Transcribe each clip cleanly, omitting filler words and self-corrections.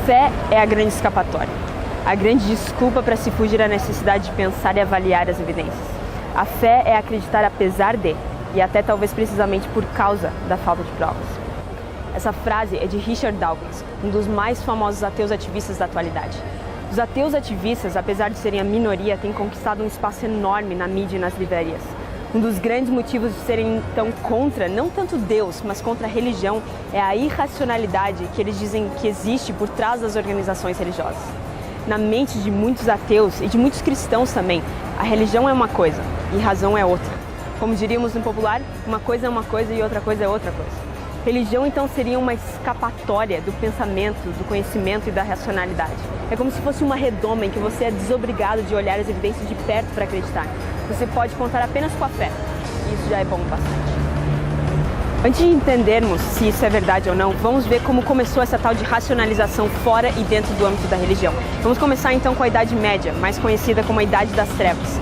fé é a grande escapatória, a grande desculpa para se fugir à necessidade de pensar e avaliar as evidências. A fé é acreditar apesar de, e até talvez precisamente por causa da falta de provas. Essa frase é de Richard Dawkins, um dos mais famosos ateus ativistas da atualidade. Os ateus ativistas, apesar de serem a minoria, têm conquistado um espaço enorme na mídia e nas livrarias. Um dos grandes motivos de serem então contra, não tanto Deus, mas contra a religião, é a irracionalidade que eles dizem que existe por trás das organizações religiosas. Na mente de muitos ateus e de muitos cristãos também, a religião é uma coisa e razão é outra. Como diríamos no popular, uma coisa é uma coisa e outra coisa é outra coisa. Religião então seria uma escapatória do pensamento, do conhecimento e da racionalidade. É como se fosse uma redoma em que você é desobrigado de olhar as evidências de perto para acreditar. Você pode contar apenas com a fé. Isso já é bom bastante. Antes de entendermos se isso é verdade ou não, vamos ver como começou essa tal de racionalização fora e dentro do âmbito da religião. Vamos começar então com a Idade Média, mais conhecida como a Idade das Trevas.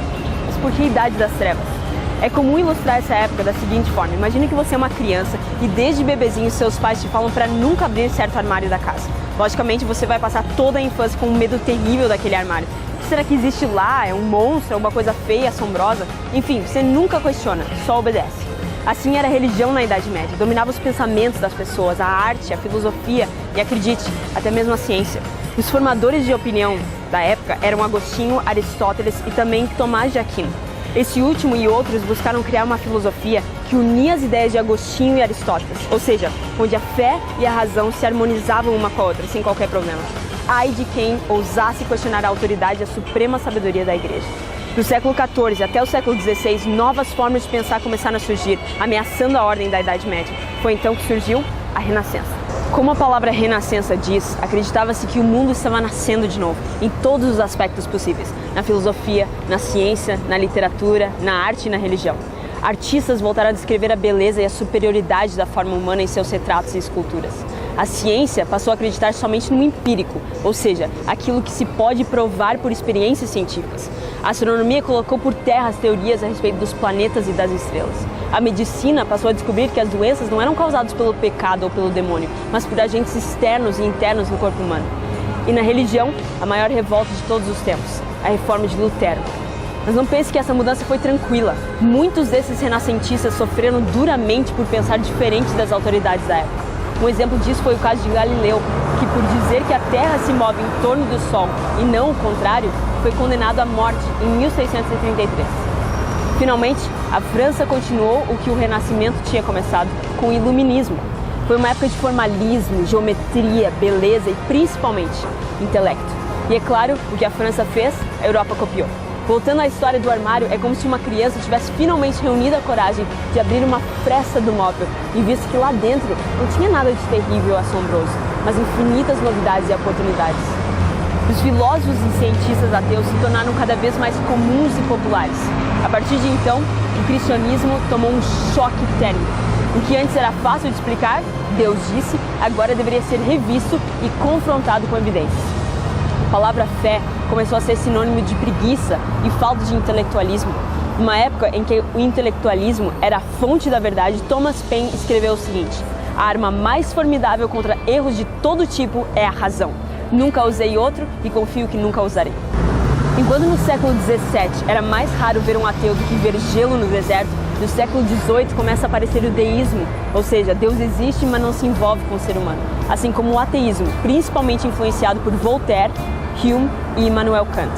Mas por que Idade das Trevas? É comum ilustrar essa época da seguinte forma: imagine que você é uma criança e desde bebezinho seus pais te falam para nunca abrir certo armário da casa. Logicamente você vai passar toda a infância com um medo terrível daquele armário. O que será que existe lá? É um monstro? É uma coisa feia, assombrosa? Enfim, você nunca questiona, só obedece. Assim era a religião na Idade Média, dominava os pensamentos das pessoas, a arte, a filosofia e, acredite, até mesmo a ciência. Os formadores de opinião da época eram Agostinho, Aristóteles e também Tomás de Aquino. Esse último e outros buscaram criar uma filosofia que unia as ideias de Agostinho e Aristóteles, ou seja, onde a fé e a razão se harmonizavam uma com a outra, sem qualquer problema. Ai de quem ousasse questionar a autoridade e a suprema sabedoria da Igreja. Do século XIV até o século XVI, novas formas de pensar começaram a surgir, ameaçando a ordem da Idade Média. Foi então que surgiu a Renascença. Como a palavra renascença diz, acreditava-se que o mundo estava nascendo de novo, em todos os aspectos possíveis, na filosofia, na ciência, na literatura, na arte e na religião. Artistas voltaram a descrever a beleza e a superioridade da forma humana em seus retratos e esculturas. A ciência passou a acreditar somente no empírico, ou seja, aquilo que se pode provar por experiências científicas. A astronomia colocou por terra as teorias a respeito dos planetas e das estrelas. A medicina passou a descobrir que as doenças não eram causadas pelo pecado ou pelo demônio, mas por agentes externos e internos no corpo humano. E na religião, a maior revolta de todos os tempos, a reforma de Lutero. Mas não pense que essa mudança foi tranquila. Muitos desses renascentistas sofreram duramente por pensar diferente das autoridades da época. Um exemplo disso foi o caso de Galileu, que por dizer que a Terra se move em torno do Sol e não o contrário, foi condenado à morte em 1633. Finalmente, a França continuou o que o Renascimento tinha começado, com o Iluminismo. Foi uma época de formalismo, geometria, beleza e principalmente intelecto. E é claro, o que a França fez, a Europa copiou. Voltando à história do armário, é como se uma criança tivesse finalmente reunido a coragem de abrir uma fresta do móvel e visto que lá dentro não tinha nada de terrível ou assombroso, mas infinitas novidades e oportunidades. Os filósofos e cientistas ateus se tornaram cada vez mais comuns e populares. A partir de então, o cristianismo tomou um choque térmico. O que antes era fácil de explicar, Deus disse, agora deveria ser revisto e confrontado com evidências. A palavra fé começou a ser sinônimo de preguiça e falta de intelectualismo. Numa época em que o intelectualismo era a fonte da verdade, Thomas Paine escreveu o seguinte: a arma mais formidável contra erros de todo tipo é a razão. Nunca usei outro e confio que nunca usarei. Enquanto no século XVII era mais raro ver um ateu do que ver gelo no deserto, no século XVIII começa a aparecer o deísmo, ou seja, Deus existe, mas não se envolve com o ser humano. Assim como o ateísmo, principalmente influenciado por Voltaire, Hume e Immanuel Kant.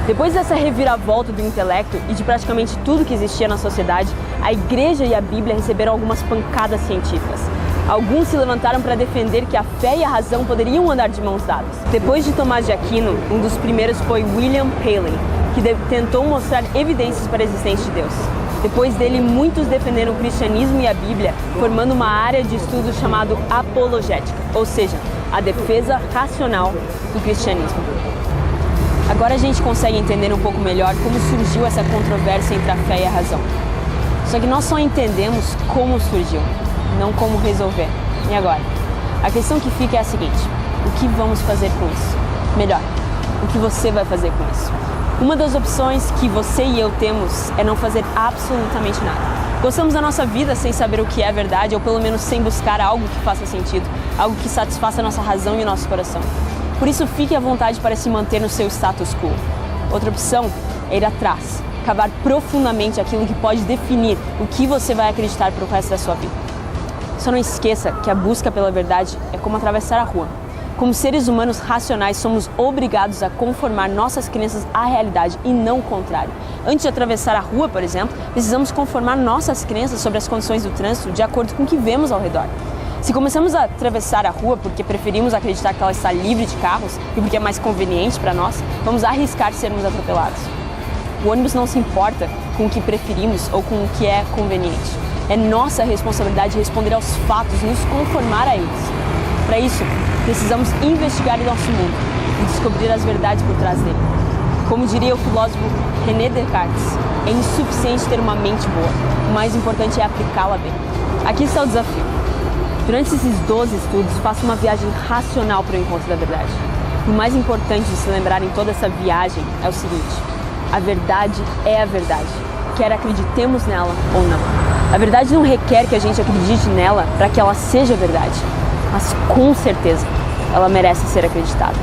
Depois dessa reviravolta do intelecto e de praticamente tudo que existia na sociedade, a Igreja e a Bíblia receberam algumas pancadas científicas. Alguns se levantaram para defender que a fé e a razão poderiam andar de mãos dadas. Depois de Tomás de Aquino, um dos primeiros foi William Paley, que tentou mostrar evidências para a existência de Deus. Depois dele, muitos defenderam o cristianismo e a Bíblia, formando uma área de estudo chamado apologética, ou seja, a defesa racional do cristianismo. Agora a gente consegue entender um pouco melhor como surgiu essa controvérsia entre a fé e a razão. Só que nós só entendemos como surgiu, não como resolver. E agora? A questão que fica é a seguinte: o que vamos fazer com isso? Melhor, o que você vai fazer com isso? Uma das opções que você e eu temos é não fazer absolutamente nada. Gostamos da nossa vida sem saber o que é verdade, ou pelo menos sem buscar algo que faça sentido, algo que satisfaça a nossa razão e o nosso coração. Por isso, fique à vontade para se manter no seu status quo. Outra opção é ir atrás, cavar profundamente aquilo que pode definir o que você vai acreditar para o resto da sua vida. Só não esqueça que a busca pela verdade é como atravessar a rua. Como seres humanos racionais, somos obrigados a conformar nossas crenças à realidade e não o contrário. Antes de atravessar a rua, por exemplo, precisamos conformar nossas crenças sobre as condições do trânsito de acordo com o que vemos ao redor. Se começamos a atravessar a rua porque preferimos acreditar que ela está livre de carros e porque é mais conveniente para nós, vamos arriscar sermos atropelados. O ônibus não se importa com o que preferimos ou com o que é conveniente. É nossa responsabilidade responder aos fatos e nos conformar a eles. Para isso, precisamos investigar o nosso mundo e descobrir as verdades por trás dele. Como diria o filósofo René Descartes, é insuficiente ter uma mente boa, o mais importante é aplicá-la bem. Aqui está o desafio. Durante esses 12 estudos, faça uma viagem racional para o encontro da verdade. O mais importante de se lembrar em toda essa viagem é o seguinte: a verdade é a verdade, quer acreditemos nela ou não. A verdade não requer que a gente acredite nela para que ela seja verdade, mas com certeza ela merece ser acreditada.